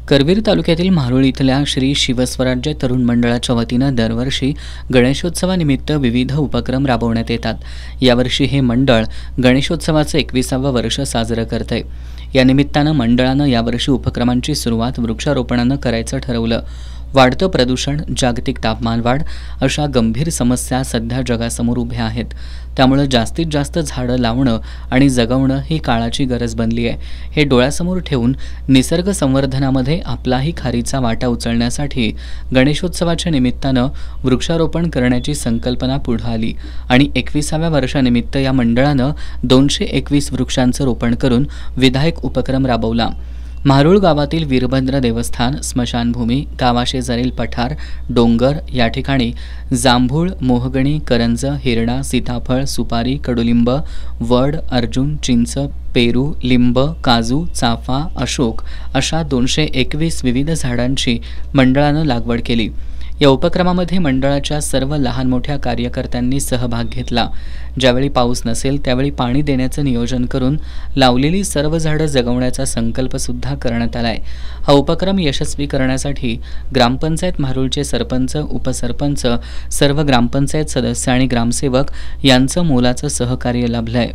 करवीर तालुक्यातील मारुळ इथल्या श्री शिवस्वराज्य तरुण मंडळाच्या वतीनं दरवर्षी गणेशोत्सवानिमित्त विविध उपक्रम राबवण्यात येतात। यावर्षी हे मंडळ गणेशोत्सवाचं 21वं वर्ष साजरं करतंय। या निमित्तानं मंडळानं यावर्षी उपक्रमांची सुरुवात वृक्षारोपणानं करायचं ठरवलं। वाढतं प्रदूषण, जागतिक तापमान वाढ अशा गंभीर समस्या सध्या जगासमोर उभ्या आहेत। त्यामुळे जास्तीत जास्त झाडं लावणं आणि जगवणं ही काळाची गरज बनली आहे। हे डोळ्यासमोर ठेवून निसर्ग संवर्धनामध्ये आपलाही खारीचा वाटा उचलण्यासाठी गणेशोत्सवाच्या निमित्तानं वृक्षारोपण करण्याची संकल्पना पुढे आली आणि 21व्या वर्षानिमित्त या मंडळानं 221 वृक्षांचं रोपण करून विधायक उपक्रम राबवला। मारुळ गावातील वीरभद्र देवस्थान, स्मशानभूमी, गावाशेजारील पठार, डोंगर या ठिकाणी जांभूळ, मोहगणी, करंज, हिरडा, सीताफळ, सुपारी, कडुलिंब, वड, अर्जुन, चिंच, पेरू, लिंब, काजू, चाफा, अशोक अशा 221 विविध झाडांची मंडळानं लागवड केली। या उपक्रमामध्ये मंडळाच्या सर्व लहान मोठ्या कार्यकर्त्यांनी सहभाग घेतला। ज्यावेळी पाऊस नसेल त्यावेळी पाणी देण्याचं नियोजन करून लावलेली सर्व झाडं जगवण्याचा संकल्प सुद्धा करण्यात आलाय। हा उपक्रम यशस्वी करण्यासाठी ग्रामपंचायत मारुळचे सरपंच, उपसरपंच, सर्व ग्रामपंचायत सदस्य आणि ग्रामसेवक यांचं मोलाचं सहकार्य लाभलंय।